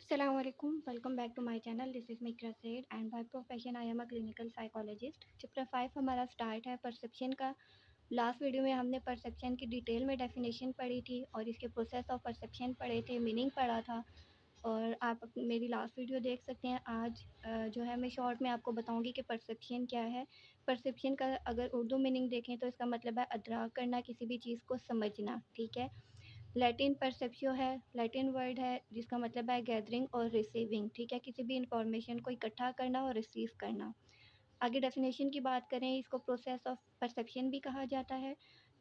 Assalamualaikum. Welcome back to my channel. This is Mikra Said and by profession I am a clinical psychologist. Chapter 5 हमारा start है perception का। Last video में हमने perception की detail में definition पढ़ी थी और इसके प्रोसेस ऑफ परसेप्शन पढ़े थे, मीनिंग पढ़ा था और आप मेरी लास्ट वीडियो देख सकते हैं। आज जो है मैं शॉर्ट में आपको बताऊंगी कि परसेप्शन क्या है। परसेप्शन का अगर उर्दू मीनिंग देखें तो इसका मतलब है अदराक करना, किसी भी चीज़ को समझना। ठीक है। लैटिन परसेप्शियो है, लैटिन वर्ड है जिसका मतलब है गैदरिंग और रिसीविंग। ठीक है, किसी भी इंफॉर्मेशन को इकट्ठा करना और रिसीव करना। आगे डेफिनेशन की बात करें, इसको प्रोसेस ऑफ परसेप्शन भी कहा जाता है।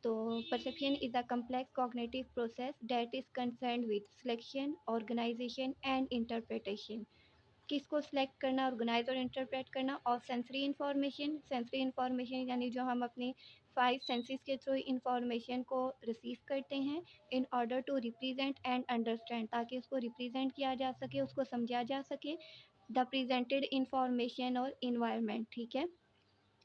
तो perception is a complex cognitive process that is concerned with selection, organisation and interpretation. किसको सिलेक्ट करना, ऑर्गेनाइज और इंटरप्रेट करना। और सेंसरी इंफॉर्मेशन यानी जो हम अपनी 5 सेंसेस के थ्रू इंफॉर्मेशन को रिसीव करते हैं in order to represent and understand, ताकि उसको रिप्रेजेंट किया जा सके, उसको समझा जा सके द प्रेजेंटेड इंफॉर्मेशन और इन्वायरमेंट। ठीक है,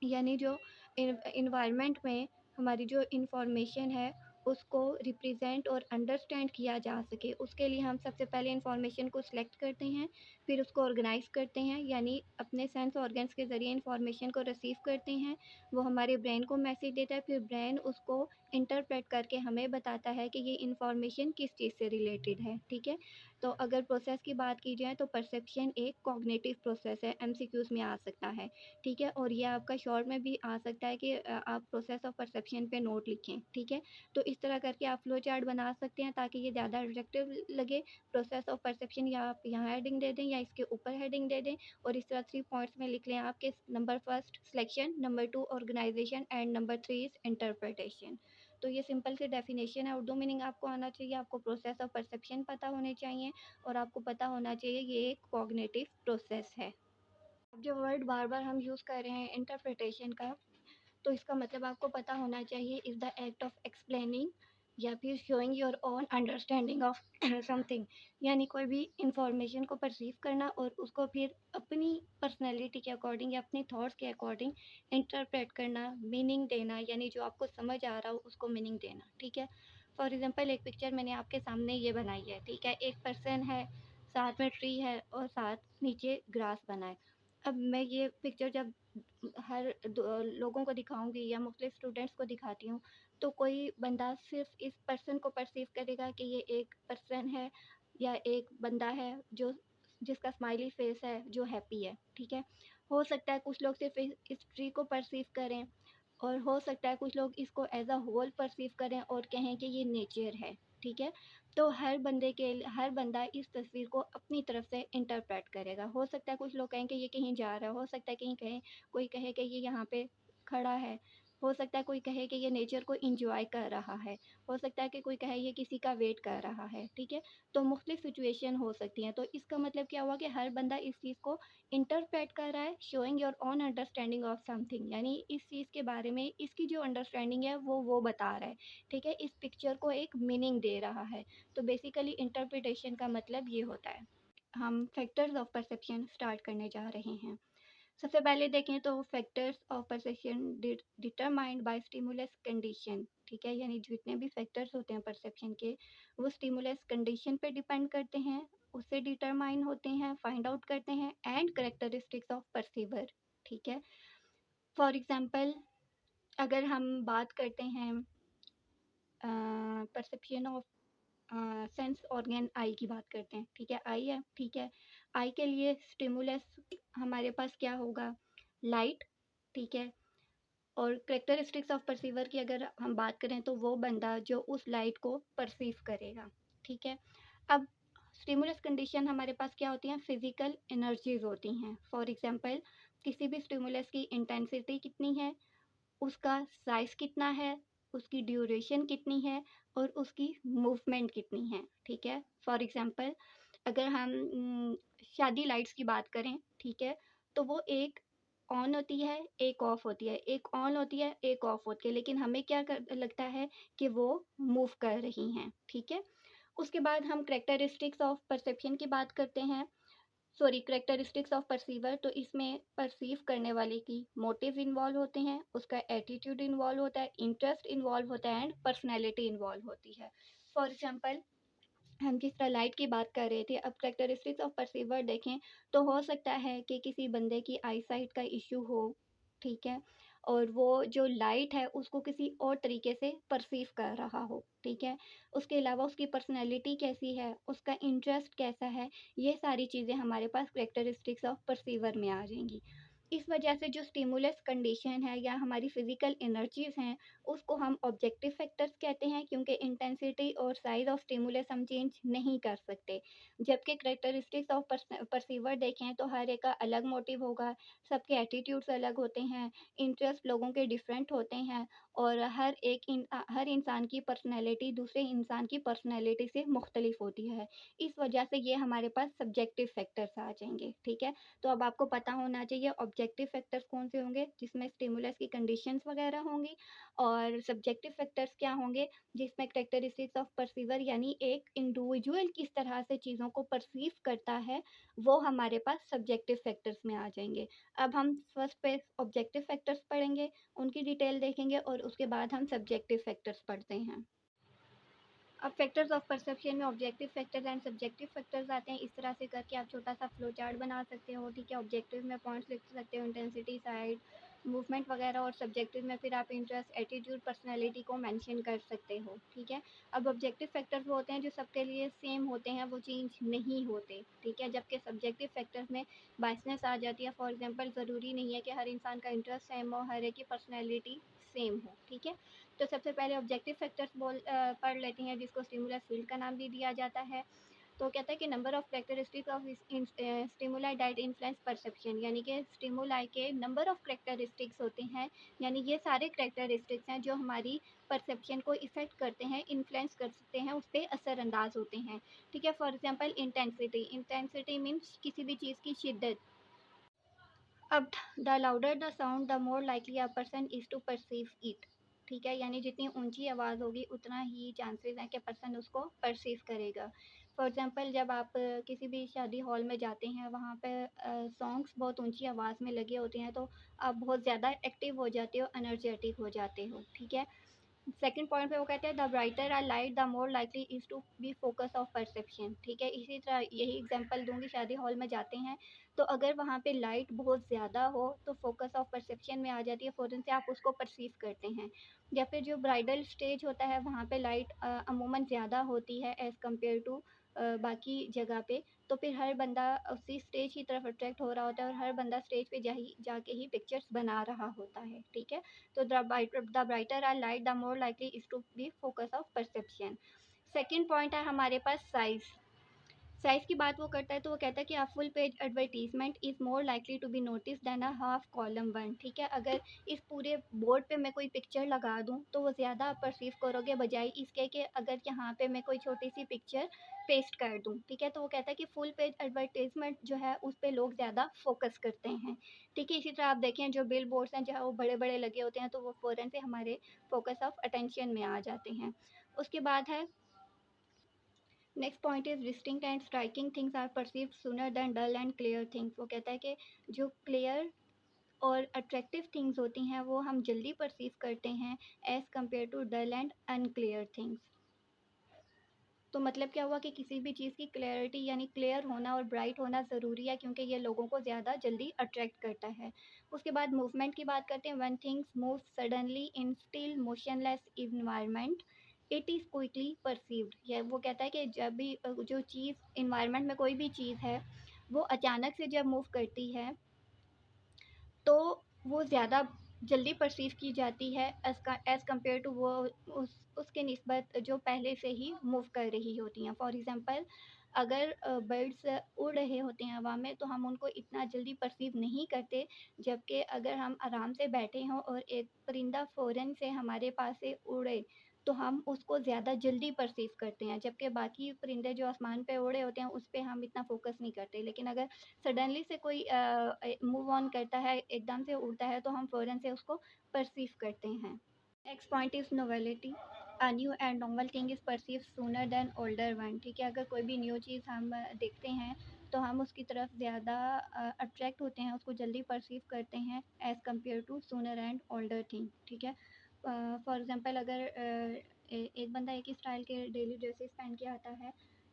यानी जो इन्वायरमेंट में हमारी जो इंफॉर्मेशन है उसको रिप्रेजेंट और अंडरस्टैंड किया जा सके, उसके लिए हम सबसे पहले इंफॉर्मेशन को सिलेक्ट करते हैं, फिर उसको ऑर्गेनाइज करते हैं यानी अपने सेंस ऑर्गन्स के ज़रिए इंफॉर्मेशन को रिसीव करते हैं। वो हमारे ब्रेन को मैसेज देता है, फिर ब्रेन उसको इंटरप्रेट करके हमें बताता है कि ये इंफॉर्मेशन किस चीज़ से रिलेटेड है। ठीक है, तो अगर प्रोसेस की बात की जाए तो परसेप्शन एक कॉग्निटिव प्रोसेस है, एमसीक्यूज़ में आ सकता है। ठीक है, और ये आपका शॉर्ट में भी आ सकता है कि आप प्रोसेस ऑफ परसेप्शन पे नोट लिखें। ठीक है, तो इस तरह करके आप फ्लो चार्ट बना सकते हैं ताकि ये ज़्यादा अट्रैक्टिव लगे। प्रोसेस ऑफ परसेप्शन या आप यहाँ हेडिंग दे दें या इसके ऊपर हेडिंग दे दें और इस तरह 3 पॉइंट्स में लिख लें आपके। Number first selection, number 2 organisation and number 3 is interpretation. तो ये सिंपल सी डेफिनेशन है। उर्दू मीनिंग आपको आना चाहिए, आपको प्रोसेस ऑफ परसेप्शन पता होने चाहिए और आपको पता होना चाहिए ये एक कॉग्निटिव प्रोसेस है। अब जो वर्ड बार बार हम यूज़ कर रहे हैं इंटरप्रिटेशन का, तो इसका मतलब आपको पता होना चाहिए is the act of explaining या फिर showing your own understanding of something. यानी कोई भी इंफॉर्मेशन को परसीव करना और उसको फिर अपनी पर्सनैलिटी के अकॉर्डिंग या अपने थॉट्स के अकॉर्डिंग इंटरप्रेट करना, मीनिंग देना, यानी जो आपको समझ आ रहा हो उसको मीनिंग देना। ठीक है, फॉर एग्ज़ाम्पल एक पिक्चर मैंने आपके सामने ये बनाई है। ठीक है, एक पर्सन है, साथ में ट्री है और साथ नीचे ग्रास बना है। अब मैं ये पिक्चर जब हर लोगों को दिखाऊंगी या मुख्तलिफ स्टूडेंट्स को दिखाती हूँ तो कोई बंदा सिर्फ इस पर्सन को परसीव करेगा कि ये एक पर्सन है या एक बंदा है जो जिसका स्माइली फेस है, जो हैप्पी है। ठीक है, हो सकता है कुछ लोग सिर्फ इस ट्री को परसीव करें और हो सकता है कुछ लोग इसको एज अ होल परसीव करें और कहें कि ये नेचर है। ठीक है, तो हर बंदा इस तस्वीर को अपनी तरफ से इंटरप्रेट करेगा। हो सकता है कुछ लोग कहें कि ये कहीं जा रहा है, हो सकता है कोई कहे कि ये यहाँ पे खड़ा है, हो सकता है कोई कहे कि ये नेचर को एंजॉय कर रहा है, हो सकता है कि कोई कहे ये किसी का वेट कर रहा है। ठीक है, तो मुख्तलिफ सिचुएशन हो सकती हैं। तो इसका मतलब क्या हुआ कि हर बंदा इस चीज़ को इंटरप्रेट कर रहा है, showing your own understanding of something, यानी इस चीज़ के बारे में इसकी जो अंडरस्टैंडिंग है वो बता रहा है। ठीक है, इस पिक्चर को एक मीनिंग दे रहा है। तो बेसिकली इंटरप्रिटेशन का मतलब ये होता है। हम फैक्टर्स ऑफ परसेप्शन स्टार्ट करने जा रहे हैं। सबसे पहले देखें तो factors of perception determined by stimulus condition. ठीक है, यानी जितने भी फैक्टर्स होते हैं परसेप्शन के वो स्टिमुलस कंडीशन पे डिपेंड करते हैं, उससे डिटरमाइन होते हैं, फाइंड आउट करते हैं एंड करेक्टरिस्टिक्स ऑफ परसीवर। ठीक है, फॉर एग्जांपल अगर हम बात करते हैं perception of sense organ I की बात करते हैं। ठीक है, आई है। ठीक है, आई के लिए स्टिमुलस हमारे पास क्या होगा, लाइट। ठीक है, और करेक्टरिस्टिक्स ऑफ परसीवर की अगर हम बात करें तो वो बंदा जो उस लाइट को परसीव करेगा। ठीक है, अब स्टिमुलस कंडीशन हमारे पास क्या होती हैं, फिजिकल एनर्जीज होती हैं। फॉर एग्जांपल किसी भी स्टिमुलस की इंटेंसिटी कितनी है, उसका साइज़ कितना है, उसकी ड्यूरेशन कितनी है और उसकी मूवमेंट कितनी है। ठीक है, फॉर एग्ज़ाम्पल अगर हम शादी लाइट्स की बात करें, ठीक है, तो वो एक ऑन होती है, एक ऑफ होती है, एक ऑन होती है, एक ऑफ होती है, लेकिन हमें क्या लगता है कि वो मूव कर रही हैं। ठीक है, उसके बाद हम करेक्टरिस्टिक्स ऑफ परसेप्शन की बात करते हैं, करेक्टरिस्टिक्स ऑफ परसीवर। तो इसमें परसीव करने वाले की मोटिव इन्वॉल्व होते हैं, उसका एटीट्यूड इन्वॉल्व होता है, इंटरेस्ट इन्वॉल्व होता है एंड पर्सनैलिटी इन्वॉल्व होती है। फॉर एग्जाम्पल हम जिस तरह लाइट की बात कर रहे थे, अब कैरेक्टरिस्टिक्स ऑफ परसीवर देखें तो हो सकता है कि किसी बंदे की आई साइट का इश्यू हो, ठीक है? और वो जो लाइट है उसको किसी और तरीके से परसीव कर रहा हो, ठीक है? उसके अलावा उसकी पर्सनैलिटी कैसी है, उसका इंटरेस्ट कैसा है, ये सारी चीज़ें हमारे पास कैरेक्टरिस्टिक्स ऑफ परसीवर में आ जाएँगी। इस वजह से जो स्टिमुलस कंडीशन है या हमारी फ़िज़िकल एनर्जीज़ हैं, उसको हम ऑब्जेक्टिव फैक्टर्स कहते हैं, क्योंकि इंटेंसिटी और साइज़ ऑफ स्टिमुलस हम चेंज नहीं कर सकते। जबकि कैरेक्टरिस्टिक्स ऑफ परसीवर देखें तो हर एक का अलग मोटिव होगा, सबके एटीट्यूड्स अलग होते हैं, इंटरेस्ट लोगों के डिफरेंट होते हैं और हर इंसान की पर्सनैलिटी दूसरे इंसान की पर्सनैलिटी से मुख्तलिफ होती है। इस वजह से ये हमारे पास सब्जेक्टिव फैक्टर्स आ जाएँगे, ठीक है? तो अब आपको पता होना चाहिए ऑब्जेक्टिव फैक्टर्स कौन से होंगे, जिसमें स्टिमुलस की कंडीशंस वगैरह होंगी, और सब्जेक्टिव फैक्टर्स क्या होंगे, जिसमें कैरेक्टरिस्टिक्स ऑफ परसीवर यानी एक इंडिविजुअल किस तरह से चीज़ों को परसीव करता है, वो हमारे पास सब्जेक्टिव फैक्टर्स में आ जाएँगे। अब हम फर्स्ट पे ऑब्जेक्टिव फैक्टर्स पढ़ेंगे, उनकी डिटेल देखेंगे और उसके बाद हम सब्जेक्टिव फैक्टर्स पढ़ते हैं। अब फैक्टर्स ऑफ परसेप्शन में objective factors and subjective factors आते हैं। इस तरह से करके आप छोटा सा फ्लो चार्ट बना सकते हो, ठीक है? ऑब्जेक्टिव में पॉइंट्स लिख सकते हो, इंटेंसिटी, साइड, मूवमेंट वगैरह, और सब्जेक्टिव में फिर आप इंटरेस्ट, एटीट्यूड, पर्सनैलिटी को मेंशन कर सकते हो, ठीक है? अब ऑब्जेक्टिव फैक्टर्स वो होते हैं जो सबके लिए सेम होते हैं, वो चेंज नहीं होते, ठीक है? जबकि सब्जेक्टिव फैक्टर्स में बायसनेस आ जाती है। फॉर एग्जांपल, ज़रूरी नहीं है कि हर इंसान का इंटरेस्ट सेम हो, हर एक की पर्सनैलिटी सेम हो, ठीक है? तो सबसे पहले ऑब्जेक्टिव फैक्टर्स पढ़ लेते हैं, जिसको स्टिमुलस फील्ड का नाम भी दिया जाता है। तो कहता है कि number of characteristics of stimuli that influence perception, यानी कि स्टिमुलाई के नंबर ऑफ कैरेक्टरिस्टिक्स होते हैं, यानी ये सारे कैरेक्टरिस्टिक्स हैं जो हमारी परसेप्शन को इफेक्ट करते हैं, इन्फ्लुएंस कर सकते हैं, उस पर असरअंदाज होते हैं, ठीक है? For example, intensity. Intensity means किसी भी चीज़ की शिद्दत। अब the louder the sound the more likely a person is to perceive it, ठीक है? यानी जितनी ऊंची आवाज़ होगी उतना ही चांसेस हैं कि पर्सन उसको परसीव करेगा। फॉर एग्जांपल, जब आप किसी भी शादी हॉल में जाते हैं, वहाँ पे सॉन्ग्स बहुत ऊंची आवाज़ में लगे होते हैं, तो आप बहुत ज़्यादा एक्टिव हो जाते हो, एनर्जेटिक हो जाते हो, ठीक है? सेकंड पॉइंट पे वो कहते हैं the brighter our light the more likely is to be focus of perception, ठीक है? इसी तरह यही एग्जांपल दूंगी, शादी हॉल में जाते हैं तो अगर वहाँ पे लाइट बहुत ज़्यादा हो तो फोकस ऑफ परसेप्शन में आ जाती है, फ़ौरन से आप उसको परसीव करते हैं। या फिर जो ब्राइडल स्टेज होता है, वहाँ पे लाइट अमूमन ज़्यादा होती है एज़ कम्पेयर टू बाकी जगह पे, तो फिर हर बंदा उसी स्टेज की तरफ अट्रैक्ट हो रहा होता है और हर बंदा स्टेज पे जाके ही पिक्चर्स बना रहा होता है, ठीक है? तो the brighter our light the more likely is to be focus of perception. Second point है हमारे पास साइज। साइज़ की बात वो करता है तो वो कहता है कि a full page advertisement is more likely to be notice than a half column one, ठीक है? अगर इस पूरे बोर्ड पे मैं कोई पिक्चर लगा दूँ तो वो ज़्यादा आप परसीव करोगे, बजाय इसके कि अगर यहाँ पे मैं कोई छोटी सी पिक्चर पेस्ट कर दूँ, ठीक है? तो वो कहता है कि फुल पेज एडवर्टीजमेंट जो है उस पे लोग ज़्यादा फोकस करते हैं, ठीक है? इसी तरह आप देखें, जो बिल बोर्ड्स हैं जहाँ वो बड़े बड़े लगे होते हैं, तो वो फ़ौरन से हमारे फोकस ऑफ अटेंशन में आ जाते हैं। उसके बाद है, next point is distinct and striking things are perceived sooner than dull and clear things. वो कहता है कि जो क्लियर और अट्रैक्टिव थिंग्स होती हैं वो हम जल्दी परसीव करते हैं as compare to dull and unclear things. तो मतलब क्या हुआ कि किसी भी चीज़ की क्लैरिटी यानी क्लियर होना और ब्राइट होना ज़रूरी है, क्योंकि ये लोगों को ज़्यादा जल्दी अट्रैक्ट करता है। उसके बाद मूवमेंट की बात करते हैं। When things move suddenly in still motionless environment it is quickly perceived. ये वो कहता है कि जब भी जो चीज़ इन्वायरमेंट में कोई भी चीज़ है वो अचानक से जब मूव करती है तो वो ज़्यादा जल्दी परसीव की जाती है एज़ कम्पेयर टू वो उसके निस्बत जो पहले से ही मूव कर रही होती हैं। फॉर एग्ज़ाम्पल, अगर बर्ड्स उड़ रहे होते हैं हवा में तो हम उनको इतना जल्दी परसीव नहीं करते, जबकि अगर हम आराम से बैठे हों और एक परिंदा फ़ौरन से हमारे पास से उड़े तो हम उसको ज़्यादा जल्दी परसीव करते हैं, जबकि बाकी परिंदे जो आसमान पे उड़े होते हैं उस पे हम इतना फ़ोकस नहीं करते। लेकिन अगर सडनली से कोई मूव ऑन करता है, एकदम से उड़ता है, तो हम फ़ौरन से उसको परसीव करते हैं। Next point is novelty. A new and novel thing is perceived sooner then older one, ठीक है? अगर कोई भी न्यू चीज़ हम देखते हैं तो हम उसकी तरफ ज़्यादा अट्रैक्ट होते हैं, उसको जल्दी परसीव करते हैं as compare to sooner and older thing, ठीक है? फॉर एग्ज़ाम्पल, अगर एक बंदा एक ही स्टाइल के डेली ड्रेसेस पहन के आता है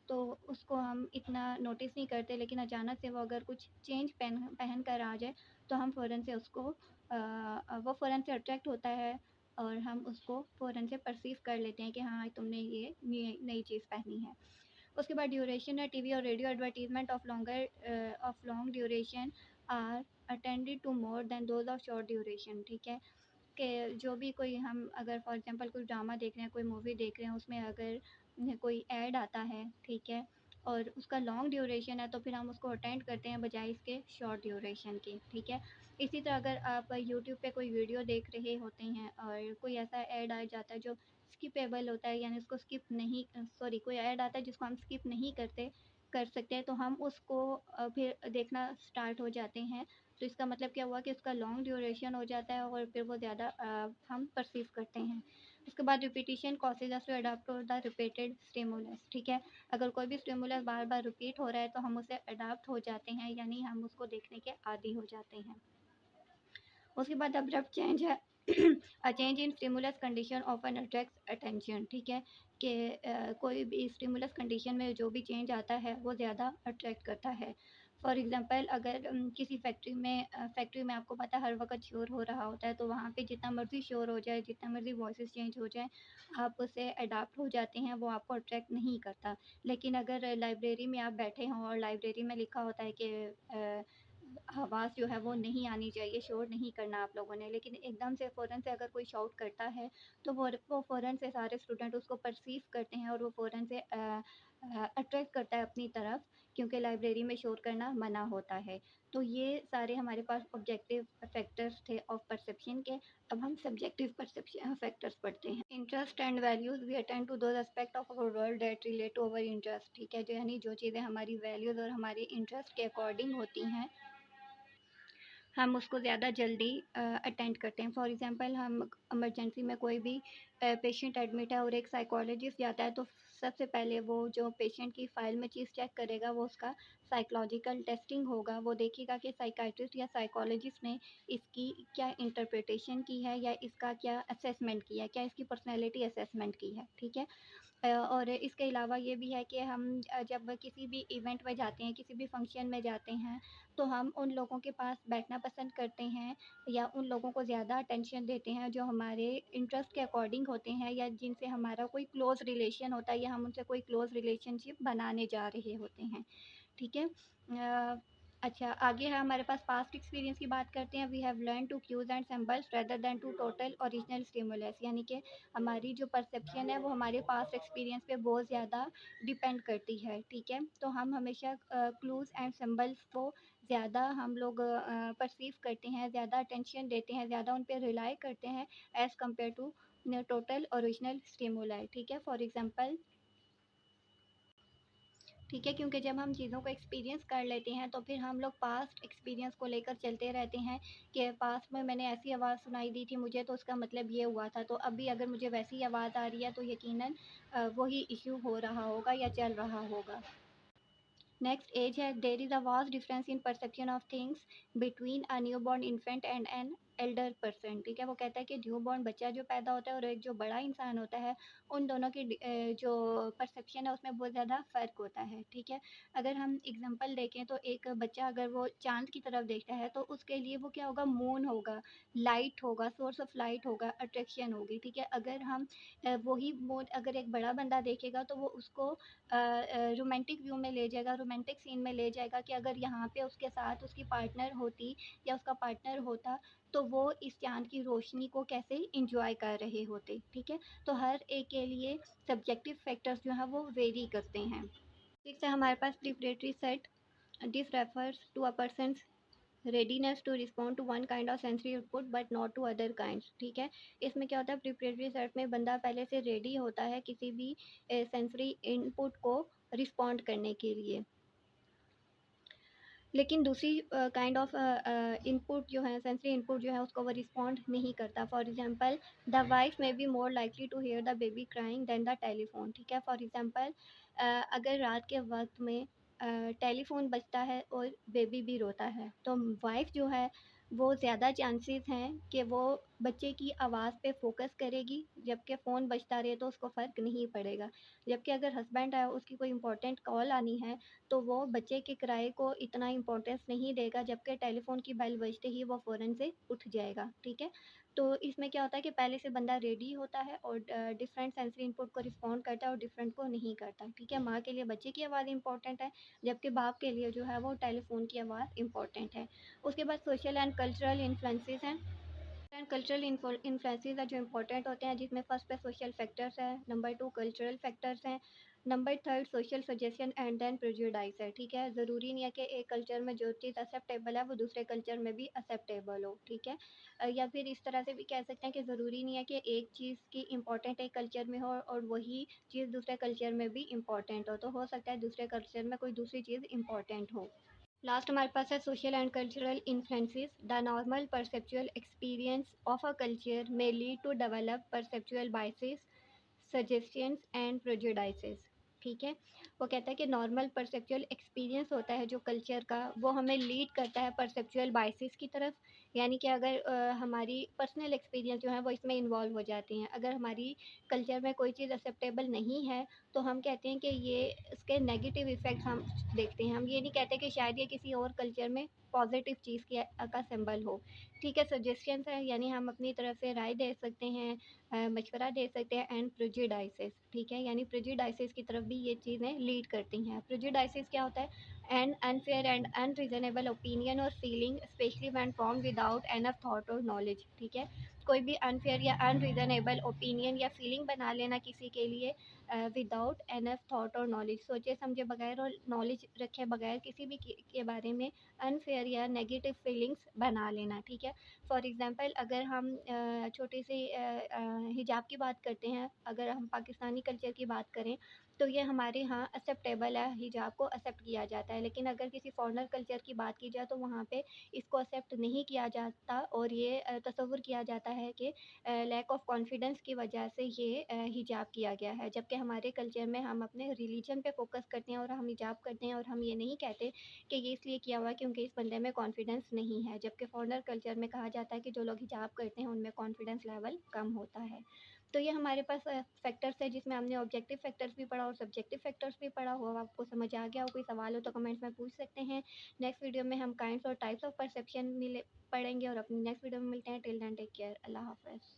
तो उसको हम इतना नोटिस नहीं करते, लेकिन अचानक से वो अगर कुछ चेंज पहन कर आ जाए तो हम फ़ौरन से उसको वो फ़ौरन से अट्रैक्ट होता है और हम उसको फ़ौरन से परसीव कर लेते हैं कि हाँ, तुमने ये नई चीज़ पहनी है। उसके बाद ड्यूरेशन है, टीवी और radio advertisement of long duration are attended to more than those of short duration, ठीक है। कि जो भी कोई हम अगर फॉर एग्जांपल कोई ड्रामा देख रहे हैं, कोई मूवी देख रहे हैं, उसमें अगर कोई ऐड आता है, ठीक है, और उसका लॉन्ग ड्यूरेशन है तो फिर हम उसको अटेंड करते हैं बजाय इसके शॉर्ट ड्यूरेशन के, ठीक है। इसी तरह अगर आप यूट्यूब पे कोई वीडियो देख रहे होते हैं और कोई ऐसा ऐड आ जाता है जो स्किपेबल होता है, यानी उसको स्किप नहीं सॉरी कोई ऐड आता है जिसको हम स्किप नहीं कर सकते हैं, तो हम उसको फिर देखना स्टार्ट हो जाते हैं। तो इसका मतलब क्या हुआ कि उसका लॉन्ग ड्यूरेशन हो जाता है और फिर वो ज़्यादा हम परसीव करते हैं। उसके बाद repetition causes us to adopt to the repeated stimulus, ठीक है। अगर कोई भी स्टिमुलस बार बार रिपीट हो रहा है तो हम उसे अडॉप्ट हो जाते हैं, यानी हम उसको देखने के आदी हो जाते हैं। उसके बाद अब्रप्ट चेंज है a change in stimulus condition often attracts attention, ठीक है। कि कोई भी स्टिमुलस कंडीशन में जो भी चेंज आता है वो ज़्यादा अट्रैक्ट करता है। फॉर एग्जांपल अगर किसी फैक्ट्री में आपको पता है हर वक्त शोर हो रहा होता है, तो वहाँ पे जितना मर्ज़ी शोर हो जाए, जितना मर्ज़ी वॉइसेस चेंज हो जाए, आप उससे अडॉप्ट हो जाते हैं, वो आपको अट्रैक्ट नहीं करता। लेकिन अगर लाइब्रेरी में आप बैठे हों और लाइब्रेरी में लिखा होता है कि आवाज़ जो है वो नहीं आनी चाहिए, शोर नहीं करना आप लोगों ने, लेकिन एकदम से फ़ौरन से अगर कोई शाउट करता है तो वो फ़ौरन से सारे स्टूडेंट उसको परसीव करते हैं और वो फ़ौरन से अट्रैक्ट करता है अपनी तरफ, क्योंकि लाइब्रेरी में शोर करना मना होता है। तो ये सारे हमारे पास ऑब्जेक्टिव फैक्टर्स थे ऑफ परसेप्शन के। अब हम सब्जेक्टिव परसेप्शन फैक्टर्स पढ़ते हैं। Interest and values, we attend to those aspect of our world that relate to our interest, ठीक है। जो यानी जो चीज़ें हमारी वैल्यूज़ और हमारे इंटरेस्ट के अकॉर्डिंग होती हैं, हम उसको ज़्यादा जल्दी अटेंड करते हैं। फॉर एग्ज़ाम्पल हम इमरजेंसी में कोई भी पेशेंट एडमिट है और एक साइकोलॉजिस्ट जाता है, तो सबसे पहले वो जो पेशेंट की फ़ाइल में चीज़ चेक करेगा वो उसका साइकोलॉजिकल टेस्टिंग होगा। वो देखेगा कि साइकियाट्रिस्ट या साइकोलॉजिस्ट ने इसकी क्या इंटरप्रिटेशन की है या इसका क्या असेसमेंट किया है, क्या इसकी पर्सनैलिटी असेसमेंट की है, ठीक है। और इसके अलावा ये भी है कि हम जब किसी भी इवेंट में जाते हैं, किसी भी फंक्शन में जाते हैं, तो हम उन लोगों के पास बैठना पसंद करते हैं या उन लोगों को ज़्यादा अटेंशन देते हैं जो हमारे इंटरेस्ट के अकॉर्डिंग होते हैं या जिनसे हमारा कोई क्लोज़ रिलेशन होता है या हम उनसे कोई क्लोज़ रिलेशनशिप बनाने जा रहे होते हैं, ठीक है। अच्छा, आगे है हमारे पास पास्ट एक्सपीरियंस की बात करते हैं। We have learn to cues and symbols rather than to total original stimulus, यानी कि हमारी जो परसेप्शन है वो हमारे पास्ट एक्सपीरियंस पे बहुत ज़्यादा डिपेंड करती है, ठीक है। तो हम हमेशा क्लूज़ एंड सिंबल्स को ज़्यादा हम लोग परसीव करते हैं, ज़्यादा अटेंशन देते हैं, ज़्यादा उन पे रिलाई करते हैं as compare to total original stimuli, ठीक है। फॉर एग्ज़ाम्पल, ठीक है, क्योंकि जब हम चीज़ों को एक्सपीरियंस कर लेते हैं तो फिर हम लोग पास्ट एक्सपीरियंस को लेकर चलते रहते हैं कि पास्ट में मैंने ऐसी आवाज़ सुनाई दी थी मुझे, तो उसका मतलब ये हुआ था, तो अभी अगर मुझे वैसी आवाज़ आ रही है तो यकीनन वही इश्यू हो रहा होगा या चल रहा होगा। नेक्स्ट एज है, there is a vast difference in perception of things between a new born infant and an elder person, ठीक है। वो कहता है कि न्यू बॉर्न बच्चा जो पैदा होता है और एक जो बड़ा इंसान होता है, उन दोनों की जो परसेप्शन है उसमें बहुत ज़्यादा फ़र्क होता है, ठीक है। अगर हम एग्जांपल देखें तो एक बच्चा अगर वो चाँद की तरफ देखता है तो उसके लिए वो क्या होगा, मून होगा, लाइट होगा, सोर्स ऑफ लाइट होगा, अट्रैक्शन होगी, ठीक है। अगर हम वही मून अगर एक बड़ा बंदा देखेगा तो वो उसको रोमांटिक व्यू में ले जाएगा, रोमांटिक सीन में ले जाएगा कि अगर यहाँ पे उसके साथ उसकी पार्टनर होती या उसका पार्टनर होता तो वो इस चाँद की रोशनी को कैसे इंजॉय कर रहे होते, ठीक है। तो हर एक के लिए सब्जेक्टिव फैक्टर्स जो हैं वो वेरी करते हैं। ठीक है, हमारे पास preparatory set, this refers to a person's readiness to respond to one kind of sensory input but not to other kinds, ठीक है। इसमें क्या होता है, प्रिपरेटरी सेट में बंदा पहले से रेडी होता है किसी भी सेंसरी इनपुट को रिस्पॉन्ड करने के लिए, लेकिन दूसरी काइंड ऑफ इनपुट जो है, सेंसरी इनपुट जो है, उसको वो रिस्पॉन्ड नहीं करता। For example, the wife may be more likely to hear the baby crying than the telephone, ठीक है। फॉर एग्जांपल, अगर रात के वक्त में टेलीफोन बजता है और बेबी भी रोता है तो वाइफ जो है वो ज़्यादा चांसेस हैं कि वो बच्चे की आवाज़ पे फ़ोकस करेगी, जबकि फ़ोन बजता रहे तो उसको फ़र्क नहीं पड़ेगा। जबकि अगर हस्बैंड है, उसकी कोई इम्पोर्टेंट कॉल आनी है, तो वो बच्चे के किराए को इतना इम्पोर्टेंस नहीं देगा, जबकि टेलीफ़ोन की बेल बजते ही वो फ़ौरन से उठ जाएगा, ठीक है? तो इसमें क्या होता है कि पहले से बंदा रेडी होता है और डिफरेंट सेंसरी इनपुट को रिस्पॉन्ड करता है और डिफरेंट को नहीं करता, ठीक है? माँ के लिए बच्चे की आवाज़ इम्पोर्टेंट है, जबकि बाप के लिए जो है वो टेलीफ़ोन की आवाज़ इम्पोर्टेंट है। उसके बाद सोशल एंड कल्चरल इन्फ्लुएंसेस हैं। एंड कल्चरल इन्फ्लुएंसेस हैं जो इम्पोर्टेंट होते हैं, जिसमें फर्स्ट पे सोशल फैक्टर्स है, नंबर 2 कल्चरल फैक्टर्स हैं, number third social suggestion and then prejudice है, ठीक है? ज़रूरी नहीं है कि एक कल्चर में जो चीज़ एक्सेप्टेबल है वो दूसरे कल्चर में भी एक्सेप्टेबल हो, ठीक है? या फिर इस तरह से भी कह सकते हैं कि ज़रूरी नहीं है कि एक चीज़ की इम्पोर्टेंट एक कल्चर में हो और वही चीज़ दूसरे कल्चर में भी इम्पोर्टेंट हो सकता है दूसरे कल्चर में कोई दूसरी चीज़ इम्पोर्टेंट हो। लास्ट हमारे पास है social and cultural influences. The normal perceptual experience of a culture may lead to develop perceptual biases, suggestions and prejudices, ठीक है? वो कहता है कि नॉर्मल परसेप्चुअल एक्सपीरियंस होता है जो कल्चर का, वो हमें लीड करता है परसेप्चुअल बायसेस की तरफ। यानी कि अगर हमारी पर्सनल एक्सपीरियंस जो है वो इसमें इन्वॉल्व हो जाते हैं। अगर हमारी कल्चर में कोई चीज़ एक्सेप्टेबल नहीं है, तो हम कहते हैं कि ये इसके नेगेटिव इफ़ेक्ट हम देखते हैं। हम ये नहीं कहते कि शायद ये किसी और कल्चर में पॉजिटिव चीज़ की का सिंबल हो, ठीक है? सजेशंस है, यानी हम अपनी तरफ से राय दे सकते हैं, मशवरा दे सकते हैं। एंड प्रेजुडिसेस, ठीक है? यानी प्रेजुडिसेस की तरफ भी ये चीज़ें लीड करती हैं। प्रेजुडिसेस क्या होता है? An unfair and unreasonable opinion और feeling, specially when formed without enough thought और नॉलेज, ठीक है? कोई भी अनफेयर या अनरीजनेबल ओपिनियन या फीलिंग बना लेना किसी के लिए विदाउट एनफ थॉट और नॉलेज, सोचे समझे बगैर और नॉलेज रखे बगैर किसी भी के बारे में अनफेयर या नेगेटिव फीलिंग्स बना लेना, ठीक है? फॉर एग्ज़ाम्पल अगर हम छोटी सी हिजाब की बात करते हैं, अगर हम पाकिस्तानी कल्चर की बात करें, तो ये हमारे यहाँ एक्सेप्टेबल है, हिजाब को एक्सेप्ट किया जाता है। लेकिन अगर किसी फॉरेनर कल्चर की बात की जाए तो वहाँ पे इसको एक्सेप्ट नहीं किया जाता और ये तसव्वुर किया जाता है कि लैक ऑफ कॉन्फिडेंस की वजह से ये हिजाब किया गया है। जबकि हमारे कल्चर में हम अपने रिलीजन पे फ़ोकस करते हैं और हम हिजाब करते हैं और हम ये नहीं कहते कि ये इसलिए किया हुआ है क्योंकि इस बंदे में कॉन्फिडेंस नहीं है। जबकि फॉरेनर कल्चर में कहा जाता है कि जो लोग हिजाब करते हैं उनमें कॉन्फिडेंस लेवल कम होता है। तो ये हमारे पास फैक्टर्स है, जिसमें हमने ऑब्जेक्टिव फैक्टर्स भी पढ़ा और सब्जेक्टिव फैक्टर्स भी पढ़ा। हो आपको समझ आ गया हो? कोई सवाल हो तो कमेंट्स में पूछ सकते हैं। नेक्स्ट वीडियो में हम काइंड्स और टाइप्स ऑफ परसेप्शन मिले पढ़ेंगे और अपनी नेक्स्ट वीडियो में मिलते हैं। Till then take care. अल्लाह हाफ़िज़।